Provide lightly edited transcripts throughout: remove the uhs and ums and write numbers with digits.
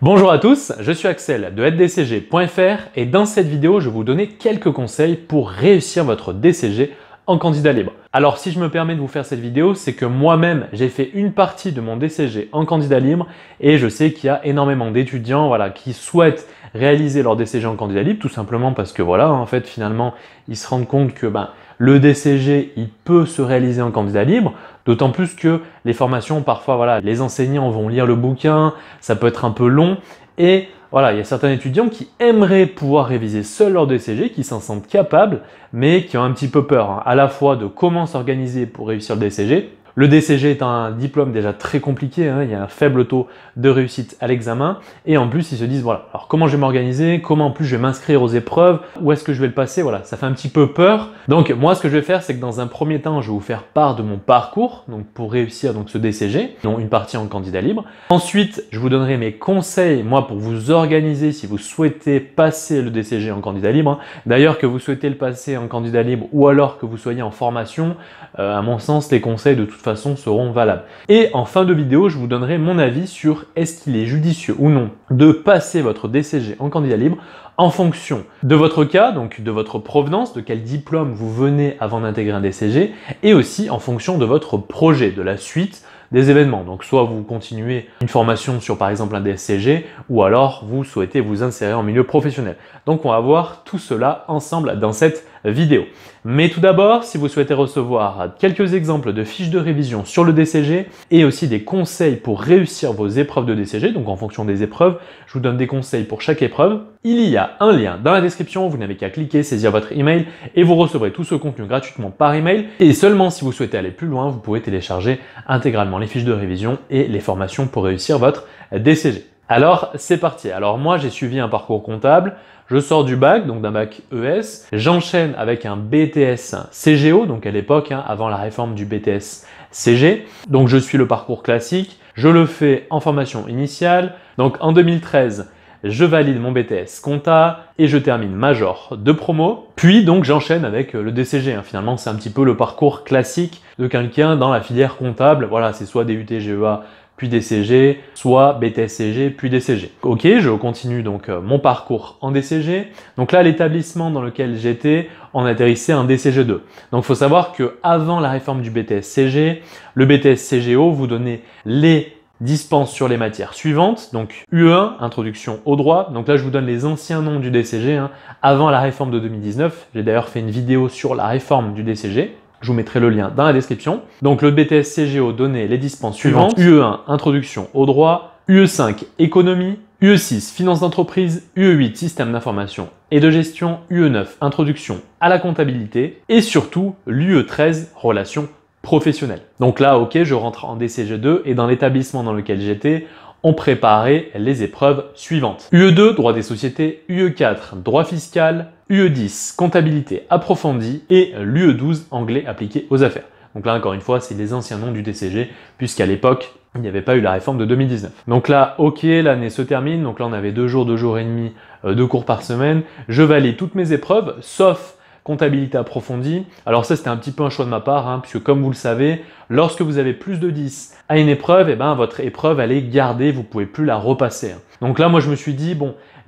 Bonjour à tous, je suis Axel de aiddcg.fr et dans cette vidéo, je vais vous donner quelques conseils pour réussir votre DCG en candidat libre. Alors si je me permets de vous faire cette vidéo, c'est que moi-même, j'ai fait une partie de mon DCG en candidat libre et je sais qu'il y a énormément d'étudiants qui souhaitent réaliser leur DCG en candidat libre, tout simplement parce que en fait, finalement, ils se rendent compte que le DCG, il peut se réaliser en candidat libre, d'autant plus que les formations, parfois, les enseignants vont lire le bouquin, ça peut être un peu long, et il y a certains étudiants qui aimeraient pouvoir réviser seuls leur DCG, qui s'en sentent capables, mais qui ont un petit peu peur, à la fois de comment s'organiser pour réussir le DCG. Le DCG est un diplôme déjà très compliqué, il y a un faible taux de réussite à l'examen et en plus ils se disent alors comment je vais m'organiser, comment en plus je vais m'inscrire aux épreuves, où est-ce que je vais le passer, ça fait un petit peu peur. Donc moi ce que je vais faire c'est que dans un premier temps je vais vous faire part de mon parcours pour réussir ce DCG, dont une partie en candidat libre. Ensuite je vous donnerai mes conseils moi pour vous organiser si vous souhaitez passer le DCG en candidat libre. D'ailleurs que vous souhaitez le passer en candidat libre ou alors que vous soyez en formation, à mon sens les conseils de toute façon seront valables. Et en fin de vidéo, je vous donnerai mon avis sur est-ce qu'il est judicieux ou non de passer votre DCG en candidat libre en fonction de votre cas, donc de votre provenance, de quel diplôme vous venez avant d'intégrer un DCG, et aussi en fonction de votre projet, de la suite des événements. Donc soit vous continuez une formation sur par exemple un DCG ou alors vous souhaitez vous insérer en milieu professionnel. Donc on va voir tout cela ensemble dans cette vidéo. Mais tout d'abord, si vous souhaitez recevoir quelques exemples de fiches de révision sur le DCG et aussi des conseils pour réussir vos épreuves de DCG, donc en fonction des épreuves, je vous donne des conseils pour chaque épreuve. Il y a un lien dans la description, vous n'avez qu'à cliquer, saisir votre email et vous recevrez tout ce contenu gratuitement par email. Et seulement si vous souhaitez aller plus loin, vous pouvez télécharger intégralement les fiches de révision et les formations pour réussir votre DCG. Alors c'est parti. Alors moi j'ai suivi un parcours comptable. Je sors du bac, donc d'un bac ES, j'enchaîne avec un BTS CGO, donc à l'époque, avant la réforme du BTS CG. Donc je suis le parcours classique, je le fais en formation initiale. Donc en 2013, je valide mon BTS compta et je termine major de promo. Puis donc j'enchaîne avec le DCG. Finalement, c'est un petit peu le parcours classique de quelqu'un dans la filière comptable. C'est soit DUT GEA puis DCG, soit BTS-CG, puis DCG. Ok, je continue donc mon parcours en DCG. Donc là, l'établissement dans lequel j'étais en atterrissait un DCG2. Donc il faut savoir que avant la réforme du BTS-CG, le BTS-CGO vous donnait les dispenses sur les matières suivantes, donc UE1, introduction au droit. Donc là, je vous donne les anciens noms du DCG, avant la réforme de 2019. J'ai d'ailleurs fait une vidéo sur la réforme du DCG. Je vous mettrai le lien dans la description. Donc le BTS CGO donnait les dispenses suivantes. UE1, introduction au droit. UE5, économie. UE6, finance d'entreprise. UE8, système d'information et de gestion. UE9, introduction à la comptabilité. Et surtout, l'UE13, relations professionnelles. Donc là, ok, je rentre en DCG2 et dans l'établissement dans lequel j'étais, on préparait les épreuves suivantes. UE2, droit des sociétés, UE4, droit fiscal, UE10, comptabilité approfondie et l'UE12, anglais appliqué aux affaires. Donc là, encore une fois, c'est les anciens noms du DCG, puisqu'à l'époque, il n'y avait pas eu la réforme de 2019. Donc là, ok, l'année se termine, donc là on avait 2 jours et demi de cours par semaine. Je valide toutes mes épreuves, sauf comptabilité approfondie. Alors ça, c'était un petit peu un choix de ma part, puisque comme vous le savez, lorsque vous avez plus de 10 à une épreuve, votre épreuve, elle est gardée, vous ne pouvez plus la repasser. Donc là, moi, je me suis dit,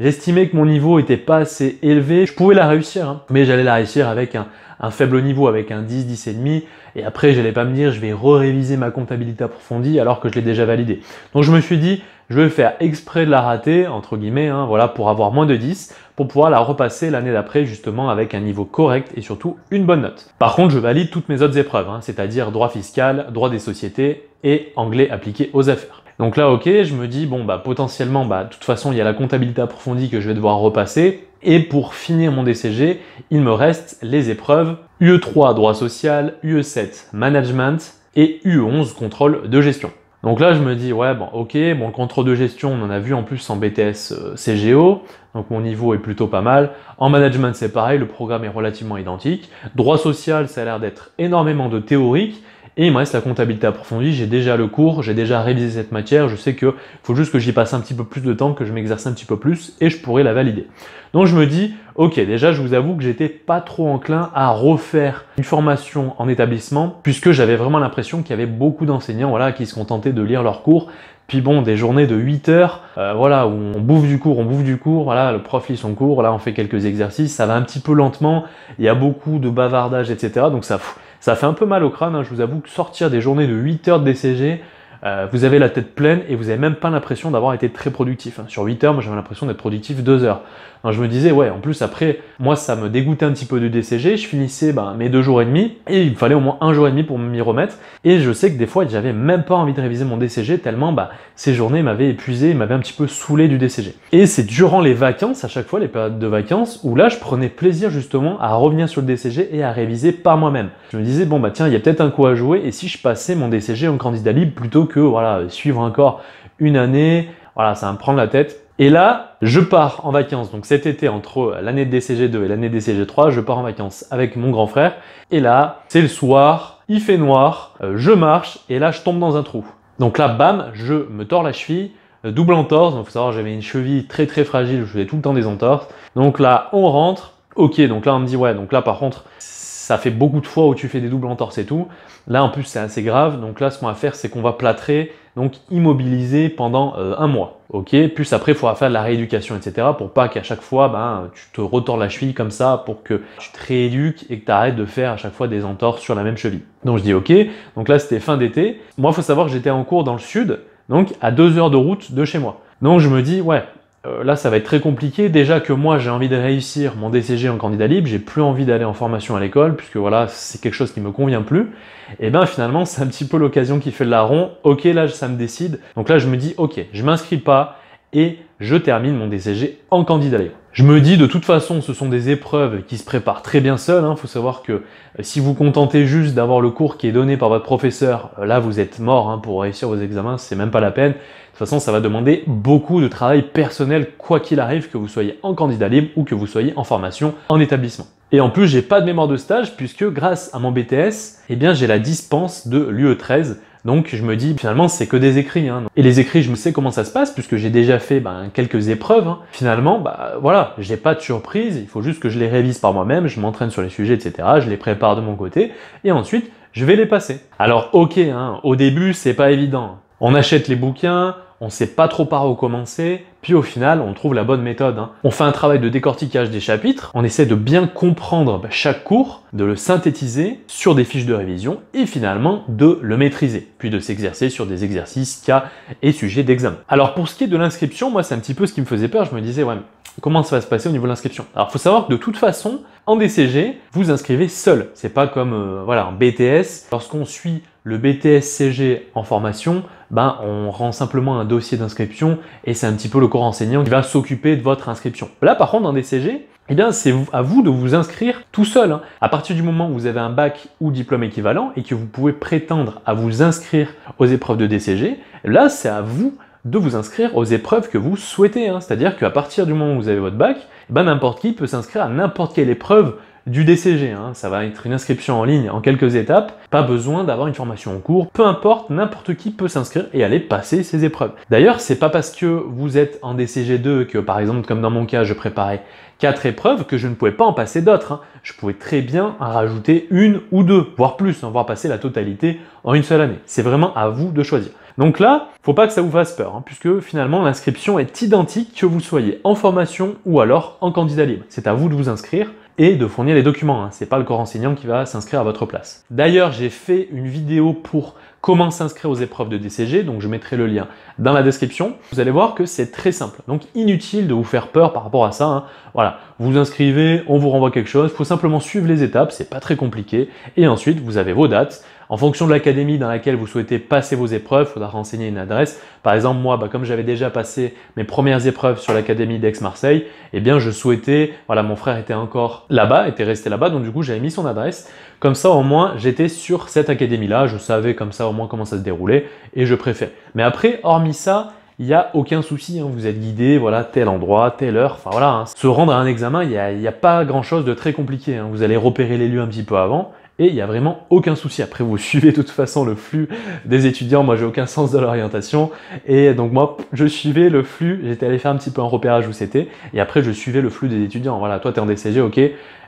j'estimais que mon niveau n'était pas assez élevé. Je pouvais la réussir, mais j'allais la réussir avec un faible niveau, avec un 10, 10,5. Et après, je n'allais pas me dire, je vais réviser ma comptabilité approfondie alors que je l'ai déjà validée. Donc je me suis dit, je vais faire exprès de la rater, entre guillemets, pour avoir moins de 10, pour pouvoir la repasser l'année d'après, justement, avec un niveau correct et surtout une bonne note. Par contre, je valide toutes mes autres épreuves, c'est-à-dire droit fiscal, droit des sociétés et anglais appliqué aux affaires. Donc là, ok, je me dis, potentiellement, de toute façon, il y a la comptabilité approfondie que je vais devoir repasser. Et pour finir mon DCG, il me reste les épreuves UE3, droit social, UE7, management et UE11, contrôle de gestion. Donc là, je me dis, le contrôle de gestion, on en a vu en plus en BTS CGO, donc mon niveau est plutôt pas mal. En management, c'est pareil, le programme est relativement identique. Droit social, ça a l'air d'être énormément de théorique. Et il me reste la comptabilité approfondie, j'ai déjà le cours, j'ai déjà révisé cette matière, je sais qu'il faut juste que j'y passe un petit peu plus de temps, que je m'exerce un petit peu plus et je pourrai la valider. Donc je me dis, ok, déjà je vous avoue que j'étais pas trop enclin à refaire une formation en établissement puisque j'avais vraiment l'impression qu'il y avait beaucoup d'enseignants qui se contentaient de lire leurs cours Puis bon, des journées de 8 heures, voilà, où on bouffe du cours, voilà, le prof lit son cours, là on fait quelques exercices, ça va un petit peu lentement, il y a beaucoup de bavardage, etc. Donc ça fait un peu mal au crâne, hein. Je vous avoue que sortir des journées de 8 heures de DCG, vous avez la tête pleine et vous n'avez même pas l'impression d'avoir été très productif. Sur 8 heures, moi j'avais l'impression d'être productif 2 heures. Alors je me disais, ouais, en plus après, moi ça me dégoûtait un petit peu du DCG, je finissais mes 2 jours et demi et il me fallait au moins 1 jour et demi pour m'y remettre. Et je sais que des fois, j'avais même pas envie de réviser mon DCG tellement ces journées m'avaient épuisé, m'avaient un petit peu saoulé du DCG. Et c'est durant les vacances, à chaque fois, les périodes de vacances, où là je prenais plaisir justement à revenir sur le DCG et à réviser par moi-même. Je me disais, bon tiens, il y a peut-être un coup à jouer et si je passais mon DCG en candidat libre plutôt que voilà, suivre encore une année, voilà, ça va me prendre la tête. Et là, je pars en vacances. Donc cet été, entre l'année de DCG 2 et l'année de DCG 3, je pars en vacances avec mon grand frère. Et là, c'est le soir, il fait noir, je marche et là, je tombe dans un trou. Donc là, bam, je me tords la cheville, double entorse. Donc il faut savoir, j'avais une cheville très très fragile, je faisais tout le temps des entorses. Donc là, on rentre. Ok, donc là, on me dit, ouais, donc là, par contre, ça fait beaucoup de fois où tu fais des doubles entorses et tout. Là, en plus, c'est assez grave. Donc là, ce qu'on va faire, c'est qu'on va plâtrer, donc immobiliser pendant 1 mois. Ok. Plus après, il faudra faire de la rééducation, etc. pour pas qu'à chaque fois, tu te retords la cheville comme ça, pour que tu te rééduques et que tu arrêtes de faire à chaque fois des entorses sur la même cheville. Donc je dis ok. Donc là, c'était fin d'été. Moi, il faut savoir que j'étais en cours dans le sud, donc à 2 heures de route de chez moi. Donc je me dis, ouais, là, ça va être très compliqué. Déjà que moi, j'ai envie de réussir mon DCG en candidat libre, j'ai plus envie d'aller en formation à l'école, puisque voilà, c'est quelque chose qui me convient plus. Et bien finalement, c'est un petit peu l'occasion qui fait le larron. Ok, là, ça me décide. Donc là, je me dis, ok, je m'inscris pas et je termine mon DCG en candidat libre. Je me dis, de toute façon, ce sont des épreuves qui se préparent très bien seules. Il faut savoir que si vous contentez juste d'avoir le cours qui est donné par votre professeur, là, vous êtes mort pour réussir vos examens, c'est même pas la peine. De toute façon, ça va demander beaucoup de travail personnel, quoi qu'il arrive, que vous soyez en candidat libre ou que vous soyez en formation en établissement. Et en plus, j'ai pas de mémoire de stage puisque grâce à mon BTS, j'ai la dispense de l'UE13. Donc je me dis, finalement, c'est que des écrits. Et les écrits, je me sais comment ça se passe puisque j'ai déjà fait quelques épreuves. Finalement, voilà, j'ai pas de surprise. Il faut juste que je les révise par moi-même, je m'entraîne sur les sujets, etc. Je les prépare de mon côté et ensuite, je vais les passer. Alors ok, au début, c'est pas évident. On achète les bouquins, on ne sait pas trop par où commencer, puis au final, on trouve la bonne méthode. On fait un travail de décortiquage des chapitres, on essaie de bien comprendre chaque cours, de le synthétiser sur des fiches de révision et finalement de le maîtriser, puis de s'exercer sur des exercices, cas et sujets d'examen. Alors pour ce qui est de l'inscription, moi c'est un petit peu ce qui me faisait peur, je me disais, ouais, comment ça va se passer au niveau de l'inscription? Alors il faut savoir que de toute façon, en DCG, vous inscrivez seul. C'est pas comme en BTS. Lorsqu'on suit le BTS CG en formation, on rend simplement un dossier d'inscription et c'est un petit peu le cours enseignant qui va s'occuper de votre inscription. Là, par contre, dans DCG, c'est à vous de vous inscrire tout seul. À partir du moment où vous avez un bac ou diplôme équivalent et que vous pouvez prétendre à vous inscrire aux épreuves de DCG, là, c'est à vous de vous inscrire aux épreuves que vous souhaitez. C'est-à-dire qu'à partir du moment où vous avez votre bac, n'importe qui peut s'inscrire à n'importe quelle épreuve du DCG. Ça va être une inscription en ligne en quelques étapes, pas besoin d'avoir une formation en cours, peu importe, n'importe qui peut s'inscrire et aller passer ces épreuves. D'ailleurs, c'est pas parce que vous êtes en DCG 2 que, par exemple, comme dans mon cas, je préparais 4 épreuves que je ne pouvais pas en passer d'autres. Je pouvais très bien en rajouter 1 ou 2, voire plus, voire passer la totalité en une seule année. C'est vraiment à vous de choisir. Donc là, faut pas que ça vous fasse peur, puisque finalement l'inscription est identique que vous soyez en formation ou alors en candidat libre. C'est à vous de vous inscrire et de fournir les documents. C'est pas le corps enseignant qui va s'inscrire à votre place. D'ailleurs, j'ai fait une vidéo pour comment s'inscrire aux épreuves de DCG, donc je mettrai le lien dans la description. Vous allez voir que c'est très simple, donc inutile de vous faire peur par rapport à ça. Voilà, vous vous inscrivez, on vous renvoie quelque chose, il faut simplement suivre les étapes, c'est pas très compliqué, et ensuite vous avez vos dates. En fonction de l'académie dans laquelle vous souhaitez passer vos épreuves, il faudra renseigner une adresse. Par exemple, moi, comme j'avais déjà passé mes premières épreuves sur l'académie d'Aix-Marseille, je souhaitais, mon frère était encore là-bas, était resté là-bas, donc du coup, j'avais mis son adresse. Comme ça, au moins, j'étais sur cette académie-là, je savais comme ça au moins comment ça se déroulait et je préfère. Mais après, hormis ça, il n'y a aucun souci, vous êtes guidé, tel endroit, telle heure, Se rendre à un examen, il n'y a pas grand-chose de très compliqué. Vous allez repérer les lieux un petit peu avant. Et il n'y a vraiment aucun souci. Après, vous suivez de toute façon le flux des étudiants. Moi, j'ai aucun sens de l'orientation. Et donc, moi, je suivais le flux. J'étais allé faire un petit peu un repérage où c'était. Et après, je suivais le flux des étudiants. Voilà, toi, tu es en DCG, ok.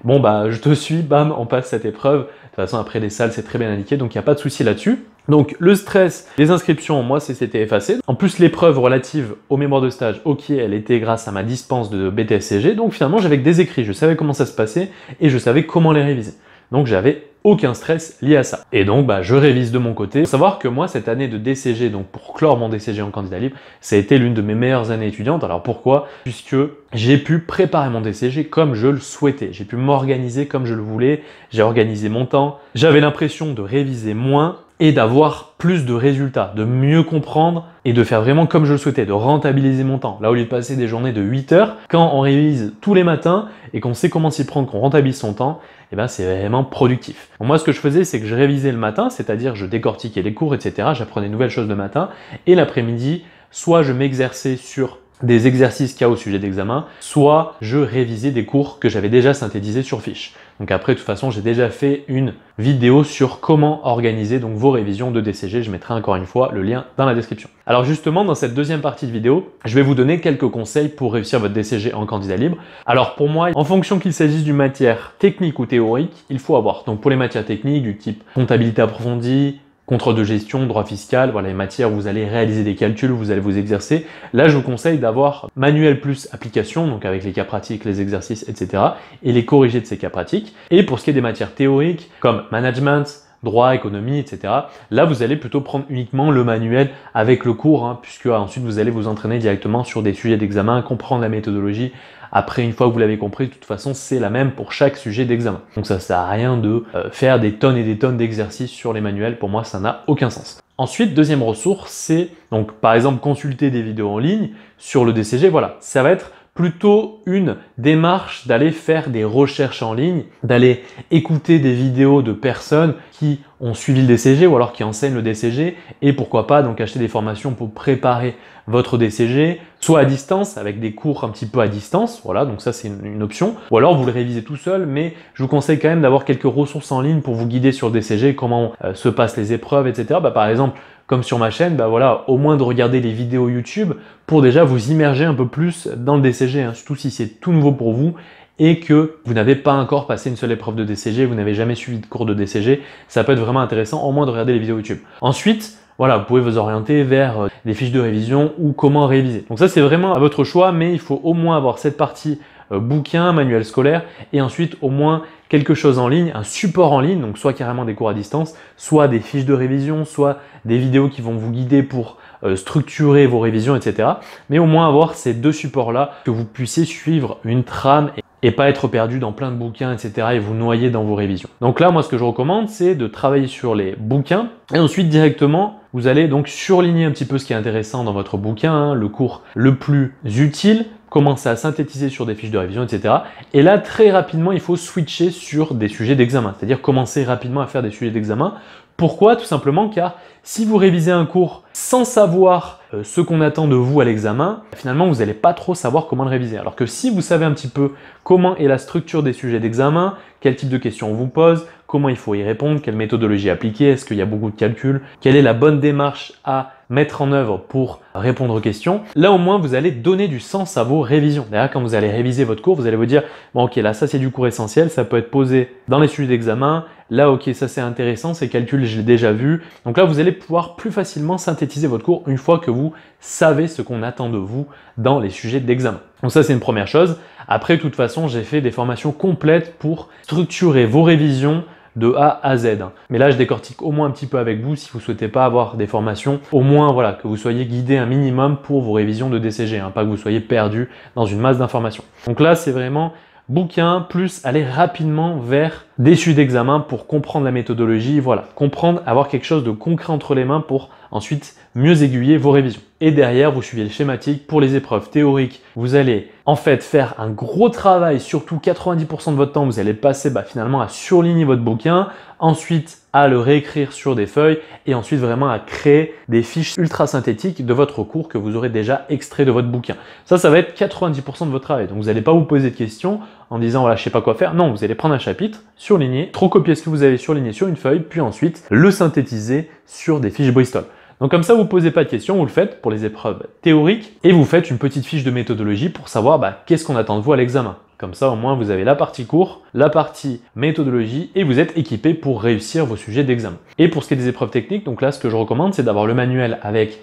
Bon, je te suis, bam, on passe cette épreuve. De toute façon, après, les salles, c'est très bien indiqué. Donc, il n'y a pas de souci là-dessus. Donc le stress, les inscriptions, moi c'était effacé. En plus l'épreuve relative aux mémoires de stage, ok, elle était grâce à ma dispense de BTS-CG, donc finalement j'avais que des écrits, je savais comment ça se passait et je savais comment les réviser. Donc j'avais aucun stress lié à ça. Et donc je révise de mon côté. Il faut savoir que moi cette année de DCG, donc pour clore mon DCG en candidat libre, ça a été l'une de mes meilleures années étudiantes. Alors pourquoi? Puisque j'ai pu préparer mon DCG comme je le souhaitais. J'ai pu m'organiser comme je le voulais. J'ai organisé mon temps. J'avais l'impression de réviser moins et d'avoir plus de résultats, de mieux comprendre et de faire vraiment comme je le souhaitais, de rentabiliser mon temps. Là, au lieu de passer des journées de 8 heures, quand on révise tous les matins et qu'on sait comment s'y prendre, qu'on rentabilise son temps, eh ben, c'est vraiment productif. Donc, moi, ce que je faisais, c'est que je révisais le matin, c'est-à-dire je décortiquais les cours, etc. J'apprenais de nouvelles choses le matin et l'après-midi, soit je m'exerçais sur des exercices qu'il y a au sujet d'examen, soit je révisais des cours que j'avais déjà synthétisés sur fiche. Donc après, de toute façon, j'ai déjà fait une vidéo sur comment organiser donc vos révisions de DCG. Je mettrai encore une fois le lien dans la description. Alors justement, dans cette deuxième partie de vidéo, je vais vous donner quelques conseils pour réussir votre DCG en candidat libre. Alors pour moi, en fonction qu'il s'agisse d'une matière technique ou théorique, il faut avoir. Donc pour les matières techniques du type comptabilité approfondie, contrôle de gestion, droit fiscal, voilà les matières où vous allez réaliser des calculs, où vous allez vous exercer. Là, je vous conseille d'avoir manuel plus application, donc avec les cas pratiques, les exercices, etc. et les corriger de ces cas pratiques. Et pour ce qui est des matières théoriques, comme management, droit, économie, etc. Là, vous allez plutôt prendre uniquement le manuel avec le cours, puisque ensuite vous allez vous entraîner directement sur des sujets d'examen, comprendre la méthodologie. Après, une fois que vous l'avez compris, de toute façon, c'est la même pour chaque sujet d'examen. Donc ça sert à rien de faire des tonnes et des tonnes d'exercices sur les manuels. Pour moi, ça n'a aucun sens. Ensuite, deuxième ressource, c'est donc par exemple consulter des vidéos en ligne sur le DCG. Voilà, ça va être plutôt une démarche d'aller faire des recherches en ligne, d'aller écouter des vidéos de personnes qui ont suivi le DCG ou alors qui enseignent le DCG et pourquoi pas donc acheter des formations pour préparer votre DCG, soit à distance avec des cours un petit peu à distance, voilà, donc ça c'est une option, ou alors vous le révisez tout seul, mais je vous conseille quand même d'avoir quelques ressources en ligne pour vous guider sur le DCG, comment se passent les épreuves, etc. Par exemple, comme sur ma chaîne, voilà, au moins de regarder les vidéos YouTube pour déjà vous immerger un peu plus dans le DCG, surtout si c'est tout nouveau pour vous et que vous n'avez pas encore passé une seule épreuve de DCG, vous n'avez jamais suivi de cours de DCG, ça peut être vraiment intéressant au moins de regarder les vidéos YouTube. Ensuite, voilà, vous pouvez vous orienter vers des fiches de révision ou comment réviser. Donc ça, c'est vraiment à votre choix, mais il faut au moins avoir cette partie bouquin, manuel scolaire et ensuite au moins quelque chose en ligne, un support en ligne, donc soit carrément des cours à distance, soit des fiches de révision, soit des vidéos qui vont vous guider pour structurer vos révisions, etc. Mais au moins avoir ces deux supports-là, que vous puissiez suivre une trame et pas être perdu dans plein de bouquins, etc. et vous noyer dans vos révisions. Donc là, moi, ce que je recommande, c'est de travailler sur les bouquins et ensuite directement, vous allez donc surligner un petit peu ce qui est intéressant dans votre bouquin, le cours le plus utile, commencer à synthétiser sur des fiches de révision, etc. Et là, très rapidement, il faut switcher sur des sujets d'examen, c'est-à-dire commencer rapidement à faire des sujets d'examen. Pourquoi? Tout simplement car si vous révisez un cours sans savoir ce qu'on attend de vous à l'examen, finalement, vous n'allez pas trop savoir comment le réviser. Alors que si vous savez un petit peu comment est la structure des sujets d'examen, quel type de questions on vous pose, comment il faut y répondre, quelle méthodologie appliquer, est-ce qu'il y a beaucoup de calculs, quelle est la bonne démarche à mettre en œuvre pour répondre aux questions. Là, au moins, vous allez donner du sens à vos révisions. D'ailleurs, quand vous allez réviser votre cours, vous allez vous dire, bon, ok, là, ça, c'est du cours essentiel, ça peut être posé dans les sujets d'examen. Là, ok, ça, c'est intéressant, ces calculs, je l'ai déjà vu. Donc là, vous allez pouvoir plus facilement synthétiser votre cours une fois que vous savez ce qu'on attend de vous dans les sujets d'examen. Donc ça, c'est une première chose. Après, de toute façon, j'ai fait des formations complètes pour structurer vos révisions de A à Z. Mais là, je décortique au moins un petit peu avec vous si vous ne souhaitez pas avoir des formations. Au moins, voilà, que vous soyez guidé un minimum pour vos révisions de DCG, pas que vous soyez perdu dans une masse d'informations. Donc là, c'est vraiment bouquin plus aller rapidement vers des sujets d'examen pour comprendre la méthodologie, voilà, comprendre, avoir quelque chose de concret entre les mains pour ensuite mieux aiguiller vos révisions. Et derrière, vous suivez le schématique pour les épreuves théoriques. Vous allez en fait faire un gros travail, surtout 90% de votre temps, vous allez passer finalement à surligner votre bouquin, ensuite à le réécrire sur des feuilles et ensuite vraiment à créer des fiches ultra synthétiques de votre cours que vous aurez déjà extrait de votre bouquin. Ça va être 90% de votre travail. Donc vous n'allez pas vous poser de questions en disant voilà, je sais pas quoi faire. Non, vous allez prendre un chapitre, surligner, copier ce que vous avez surligné sur une feuille, puis ensuite le synthétiser sur des fiches Bristol. Donc comme ça, vous ne posez pas de questions, vous le faites pour les épreuves théoriques et vous faites une petite fiche de méthodologie pour savoir qu'est-ce qu'on attend de vous à l'examen. Comme ça, au moins, vous avez la partie cours, la partie méthodologie et vous êtes équipé pour réussir vos sujets d'examen. Et pour ce qui est des épreuves techniques, donc là, ce que je recommande, c'est d'avoir le manuel avec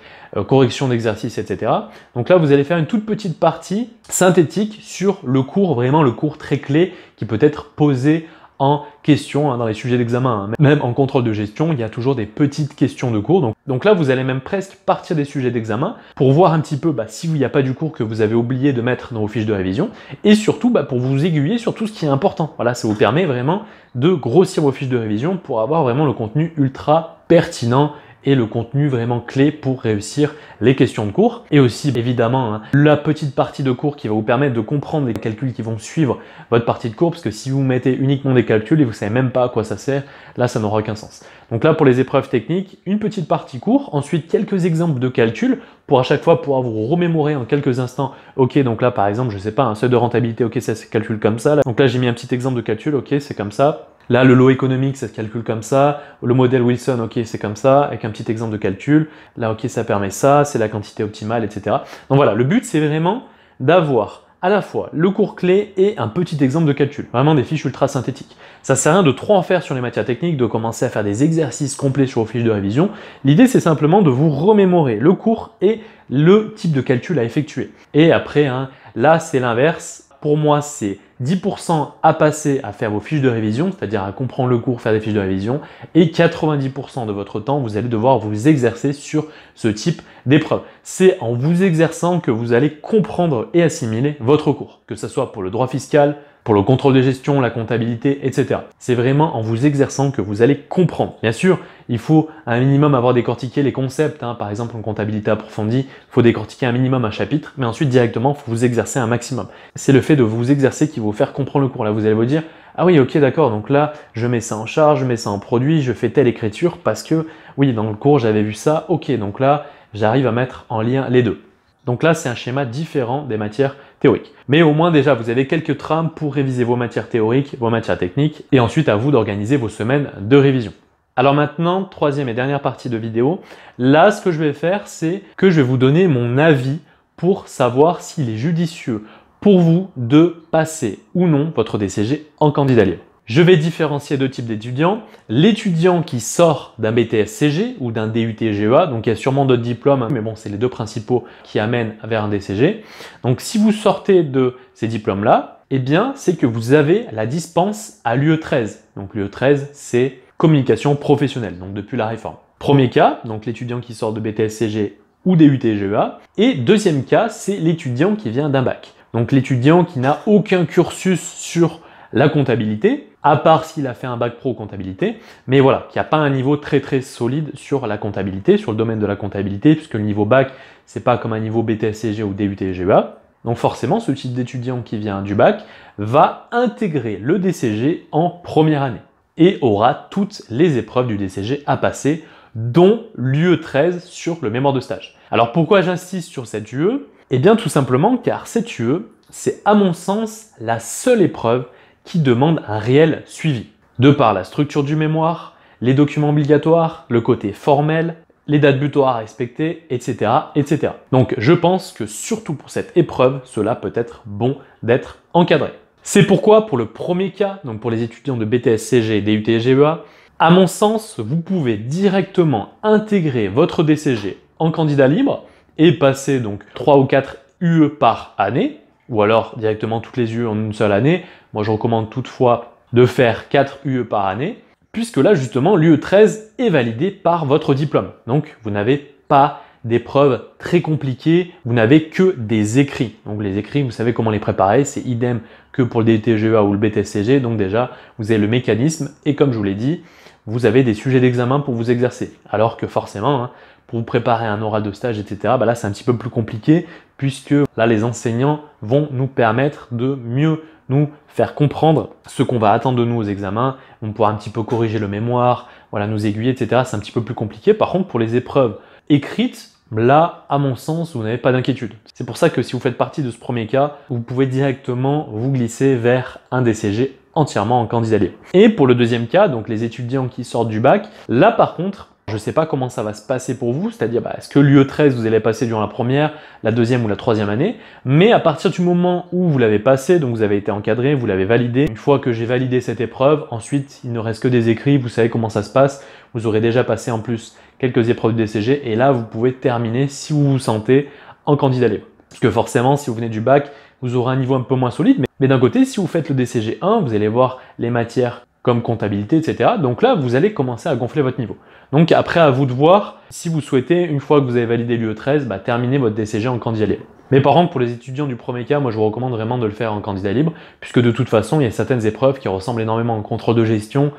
correction d'exercices, etc. Donc là, vous allez faire une toute petite partie synthétique sur le cours, vraiment le cours très clé qui peut être posé en question dans les sujets d'examen. Même en contrôle de gestion, il y a toujours des petites questions de cours. Donc là, vous allez même presque partir des sujets d'examen pour voir un petit peu s'il n'y a pas du cours que vous avez oublié de mettre dans vos fiches de révision et surtout pour vous aiguiller sur tout ce qui est important. Voilà, ça vous permet vraiment de grossir vos fiches de révision pour avoir vraiment le contenu ultra pertinent et le contenu vraiment clé pour réussir les questions de cours. Et aussi, évidemment, la petite partie de cours qui va vous permettre de comprendre les calculs qui vont suivre votre partie de cours, parce que si vous mettez uniquement des calculs et vous ne savez même pas à quoi ça sert, là, ça n'aura aucun sens. Donc là, pour les épreuves techniques, une petite partie cours, ensuite quelques exemples de calculs pour à chaque fois pouvoir vous remémorer en quelques instants. Ok, donc là, par exemple, je sais pas, un seuil de rentabilité, ok, ça se calcule comme ça. Là. Donc là, j'ai mis un petit exemple de calcul, ok, c'est comme ça. Là, le lot économique, ça se calcule comme ça. Le modèle Wilson, ok, c'est comme ça, avec un petit exemple de calcul. Là, ok, ça permet ça, c'est la quantité optimale, etc. Donc voilà, le but, c'est vraiment d'avoir à la fois le cours clé et un petit exemple de calcul. Vraiment des fiches ultra synthétiques. Ça sert à rien de trop en faire sur les matières techniques, de commencer à faire des exercices complets sur vos fiches de révision. L'idée, c'est simplement de vous remémorer le cours et le type de calcul à effectuer. Et après, là, c'est l'inverse. Pour moi, c'est 10% à passer à faire vos fiches de révision, c'est-à-dire à comprendre le cours, faire des fiches de révision, et 90% de votre temps, vous allez devoir vous exercer sur ce type d'épreuve. C'est en vous exerçant que vous allez comprendre et assimiler votre cours, que ce soit pour le droit fiscal, pour le contrôle de gestion, la comptabilité, etc. C'est vraiment en vous exerçant que vous allez comprendre. Bien sûr, il faut un minimum avoir décortiqué les concepts. Par exemple, en comptabilité approfondie, il faut décortiquer un minimum un chapitre, mais ensuite directement, il faut vous exercer un maximum. C'est le fait de vous exercer qui va vous faire comprendre le cours. Là, vous allez vous dire, ah oui, ok, d'accord, donc là, je mets ça en charge, je mets ça en produit, je fais telle écriture parce que, oui, dans le cours, j'avais vu ça, ok, donc là, j'arrive à mettre en lien les deux. Donc là, c'est un schéma différent des matières théoriques. Mais au moins déjà, vous avez quelques trames pour réviser vos matières théoriques, vos matières techniques, et ensuite à vous d'organiser vos semaines de révision. Alors maintenant, troisième et dernière partie de vidéo, là, ce que je vais faire, c'est que je vais vous donner mon avis pour savoir s'il est judicieux pour vous de passer ou non votre DCG en candidat libre. Je vais différencier deux types d'étudiants. L'étudiant qui sort d'un BTS-CG ou d'un DUT-GEA, donc il y a sûrement d'autres diplômes, mais bon, c'est les deux principaux qui amènent vers un DCG. Donc si vous sortez de ces diplômes-là, eh bien, c'est que vous avez la dispense à l'UE13. Donc l'UE13, c'est communication professionnelle, donc depuis la réforme. Premier cas, donc l'étudiant qui sort de BTS-CG ou DUT-GEA. Et deuxième cas, c'est l'étudiant qui vient d'un bac. Donc l'étudiant qui n'a aucun cursus sur la comptabilité, à part s'il a fait un bac pro comptabilité, mais voilà, qui n'a pas un niveau très solide sur la comptabilité, sur le domaine de la comptabilité, puisque le niveau bac, c'est pas comme un niveau BTS-CG ou DUT-GEA. Donc forcément, ce type d'étudiant qui vient du bac va intégrer le DCG en première année et aura toutes les épreuves du DCG à passer, dont l'UE13 sur le mémoire de stage. Alors pourquoi j'insiste sur cette UE? Eh bien tout simplement car cette UE, c'est à mon sens la seule épreuve qui demande un réel suivi. De par la structure du mémoire, les documents obligatoires, le côté formel, les dates butoirs à respecter, etc., etc. Donc je pense que surtout pour cette épreuve, cela peut être bon d'être encadré. C'est pourquoi pour le premier cas, donc pour les étudiants de BTS-CG et DUT-GEA, à mon sens, vous pouvez directement intégrer votre DCG en candidat libre et passer donc 3 ou 4 UE par année, ou alors directement toutes les UE en une seule année. Moi, je recommande toutefois de faire 4 UE par année, puisque là, justement, l'UE13 est validé par votre diplôme. Donc, vous n'avez pas d'épreuves très compliquées, vous n'avez que des écrits. Donc, les écrits, vous savez comment les préparer, c'est idem que pour le DUT-GEA ou le BTS-CG. Donc déjà, vous avez le mécanisme, et comme je vous l'ai dit, vous avez des sujets d'examen pour vous exercer. Alors que forcément, pour vous préparer un oral de stage, etc., là, c'est un petit peu plus compliqué, puisque là, les enseignants vont nous permettre de mieux nous faire comprendre ce qu'on va attendre de nous aux examens. On pourra un petit peu corriger le mémoire, voilà, nous aiguiller, etc. C'est un petit peu plus compliqué. Par contre, pour les épreuves écrites, là, à mon sens, vous n'avez pas d'inquiétude. C'est pour ça que si vous faites partie de ce premier cas, vous pouvez directement vous glisser vers un DCG entièrement en candidat libre. Et pour le deuxième cas, donc les étudiants qui sortent du bac, là par contre, je je ne sais pas comment ça va se passer pour vous, c'est-à-dire est-ce que l'UE13 vous allez passer durant la première, la deuxième ou la troisième année, mais à partir du moment où vous l'avez passé, donc vous avez été encadré, vous l'avez validé, une fois que j'ai validé cette épreuve, ensuite il ne reste que des écrits, vous savez comment ça se passe, vous aurez déjà passé en plus quelques épreuves de DCG et là vous pouvez terminer si vous vous sentez en candidat libre. Parce que forcément, si vous venez du bac, vous aurez un niveau un peu moins solide, mais d'un côté, si vous faites le DCG 1, vous allez voir les matières comme comptabilité, etc. Donc là, vous allez commencer à gonfler votre niveau. Donc après, à vous de voir si vous souhaitez, une fois que vous avez validé l'UE13, terminer votre DCG en candidat libre. Mais par contre, pour les étudiants du premier cas, moi je vous recommande vraiment de le faire en candidat libre, puisque de toute façon, il y a certaines épreuves qui ressemblent énormément au contrôle de gestion.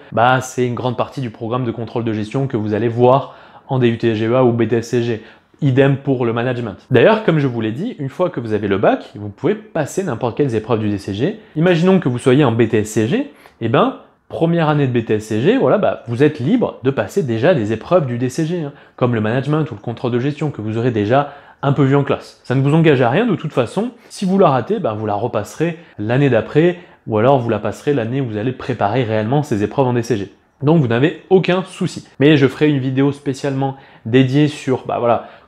C'est une grande partie du programme de contrôle de gestion que vous allez voir en DUT-GEA ou BTS-CG. Idem pour le management. D'ailleurs, comme je vous l'ai dit, une fois que vous avez le bac, vous pouvez passer n'importe quelles épreuves du DCG. Imaginons que vous soyez en BTS-CG, première année de BTS-CG, vous êtes libre de passer déjà des épreuves du DCG, comme le management ou le contrôle de gestion que vous aurez déjà un peu vu en classe. Ça ne vous engage à rien de toute façon. Si vous la ratez, vous la repasserez l'année d'après ou alors vous la passerez l'année où vous allez préparer réellement ces épreuves en DCG. Donc vous n'avez aucun souci. Mais je ferai une vidéo spécialement dédiée sur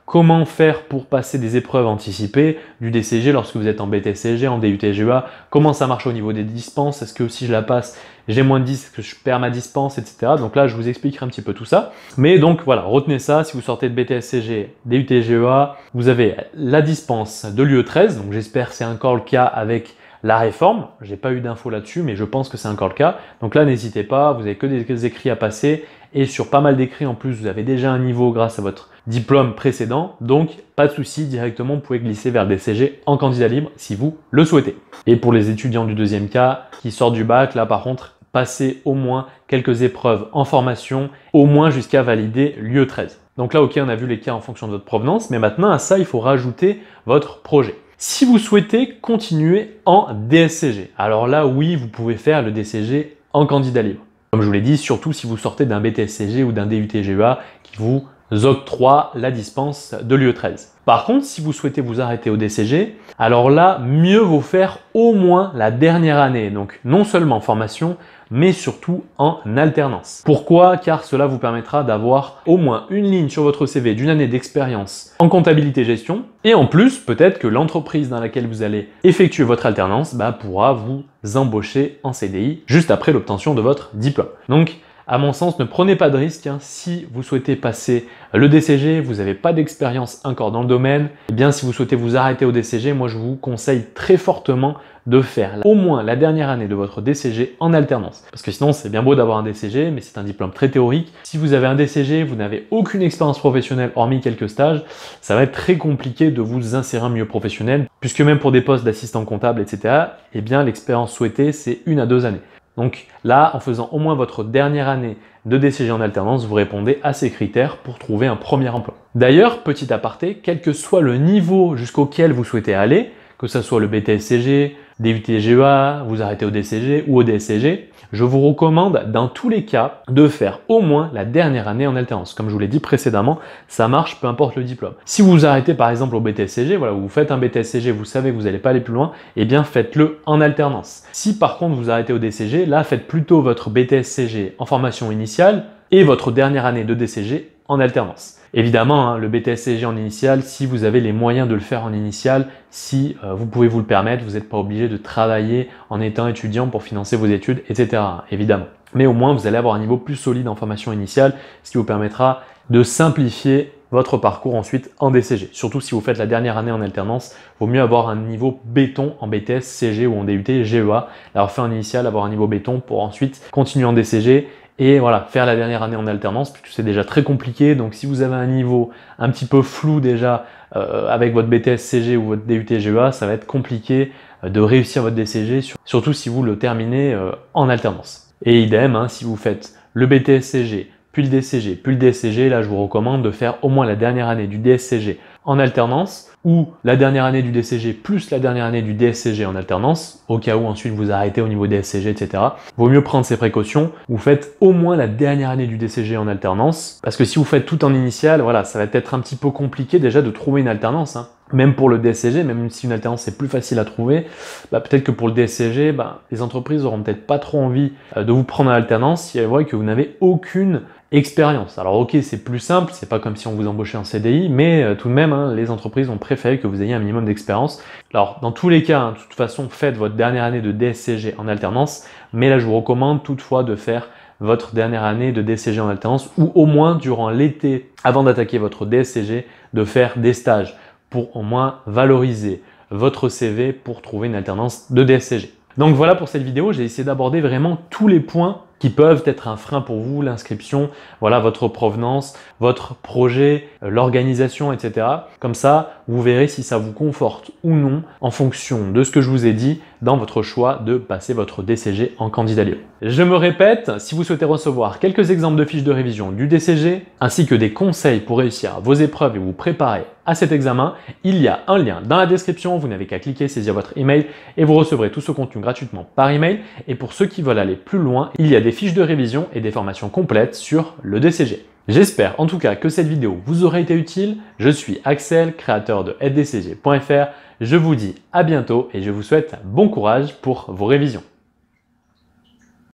comment faire pour passer des épreuves anticipées du DCG lorsque vous êtes en BTS-CG, en DUT-GEA, comment ça marche au niveau des dispenses, est-ce que si je la passe, j'ai moins de 10, est-ce que je perds ma dispense, etc. Donc là, je vous expliquerai un petit peu tout ça. Mais donc voilà, retenez ça, si vous sortez de BTS-CG, DUT-GEA, vous avez la dispense de l'UE13, donc j'espère que c'est encore le cas avec la réforme. J'ai pas eu d'infos là-dessus, mais je pense que c'est encore le cas. Donc là, n'hésitez pas, vous avez que des écrits à passer et sur pas mal d'écrits en plus, vous avez déjà un niveau grâce à votre diplôme précédent. Donc, pas de souci, directement, vous pouvez glisser vers le DCG en candidat libre si vous le souhaitez. Et pour les étudiants du deuxième cas qui sortent du bac, là par contre, passez au moins quelques épreuves en formation, au moins jusqu'à valider l'UE13. Donc là, ok, on a vu les cas en fonction de votre provenance, mais maintenant à ça, il faut rajouter votre projet. Si vous souhaitez continuer en DSCG, alors là, oui, vous pouvez faire le DCG en candidat libre. Comme je vous l'ai dit, surtout si vous sortez d'un BTS-CG ou d'un DUT-GEA qui vous octroie la dispense de l'UE13. Par contre, si vous souhaitez vous arrêter au DCG, alors là, mieux vaut faire au moins la dernière année. Donc, non seulement en formation, mais surtout en alternance. Pourquoi? Car cela vous permettra d'avoir au moins une ligne sur votre CV d'une année d'expérience en comptabilité gestion. Et en plus, peut-être que l'entreprise dans laquelle vous allez effectuer votre alternance pourra vous embaucher en CDI juste après l'obtention de votre diplôme. Donc, à mon sens, ne prenez pas de risque. Si vous souhaitez passer le DCG, vous n'avez pas d'expérience encore dans le domaine, si vous souhaitez vous arrêter au DCG, moi je vous conseille très fortement de faire au moins la dernière année de votre DCG en alternance. Parce que sinon, c'est bien beau d'avoir un DCG, mais c'est un diplôme très théorique. Si vous avez un DCG, vous n'avez aucune expérience professionnelle hormis quelques stages, ça va être très compliqué de vous insérer un milieu professionnel, puisque même pour des postes d'assistant comptable, etc., l'expérience souhaitée, c'est 1 à 2 années. Donc là, en faisant au moins votre dernière année de DCG en alternance, vous répondez à ces critères pour trouver un premier emploi. D'ailleurs, petit aparté, quel que soit le niveau jusqu'auquel vous souhaitez aller, que ce soit le BTS-CG, DUT-GEA, vous arrêtez au DCG ou au DSCG, je vous recommande dans tous les cas de faire au moins la dernière année en alternance. Comme je vous l'ai dit précédemment, ça marche peu importe le diplôme. Si vous vous arrêtez par exemple au BTS-CG, vous faites un BTS-CG, vous savez que vous n'allez pas aller plus loin, faites-le en alternance. Si par contre vous arrêtez au DCG, là faites plutôt votre BTS-CG en formation initiale et votre dernière année de DCG en alternance. Évidemment, le BTS-CG en initial, si vous avez les moyens de le faire en initial, si vous pouvez vous le permettre, vous n'êtes pas obligé de travailler en étant étudiant pour financer vos études, etc. Évidemment. Mais au moins, vous allez avoir un niveau plus solide en formation initiale, ce qui vous permettra de simplifier votre parcours ensuite en DCG. Surtout si vous faites la dernière année en alternance, il vaut mieux avoir un niveau béton en BTS, CG ou en DUT, GEA. Alors faire en initial, avoir un niveau béton pour ensuite continuer en DCG et faire la dernière année en alternance, puisque c'est déjà très compliqué. Donc si vous avez un niveau un petit peu flou déjà avec votre BTS CG ou votre DUT GEA, ça va être compliqué de réussir votre DCG, surtout si vous le terminez en alternance. Et idem, si vous faites le BTS CG, puis le DCG, puis le DSCG, là je vous recommande de faire au moins la dernière année du DSCG en alternance ou la dernière année du DCG plus la dernière année du DSCG en alternance, au cas où ensuite vous arrêtez au niveau DSCG, etc. Vaut mieux prendre ces précautions. Vous faites au moins la dernière année du DCG en alternance, parce que si vous faites tout en initial, ça va être un petit peu compliqué déjà de trouver une alternance. Même pour le DSCG, même si une alternance est plus facile à trouver, peut-être que pour le DSCG, les entreprises auront peut-être pas trop envie de vous prendre en alternance si elles voient que vous n'avez aucune expérience. Alors ok, c'est plus simple, c'est pas comme si on vous embauchait en CDI, mais tout de même, hein, les entreprises ont préféré que vous ayez un minimum d'expérience. Alors dans tous les cas, hein, de toute façon, faites votre dernière année de DSCG en alternance, mais là je vous recommande toutefois de faire votre dernière année de DSCG en alternance ou au moins durant l'été, avant d'attaquer votre DSCG, de faire des stages pour au moins valoriser votre CV pour trouver une alternance de DSCG. Donc voilà pour cette vidéo, j'ai essayé d'aborder vraiment tous les points qui peuvent être un frein pour vous, l'inscription, voilà votre provenance, votre projet, l'organisation, etc. Comme ça, vous verrez si ça vous conforte ou non en fonction de ce que je vous ai dit dans votre choix de passer votre DCG en candidat libre. Je me répète, si vous souhaitez recevoir quelques exemples de fiches de révision du DCG, ainsi que des conseils pour réussir vos épreuves et vous préparer à cet examen, il y a un lien dans la description, vous n'avez qu'à cliquer, saisir votre email et vous recevrez tout ce contenu gratuitement par email. Et pour ceux qui veulent aller plus loin, il y a des fiches de révision et des formations complètes sur le DCG. J'espère en tout cas que cette vidéo vous aura été utile. Je suis Axel, créateur de aiddcg.fr. Je vous dis à bientôt et je vous souhaite bon courage pour vos révisions.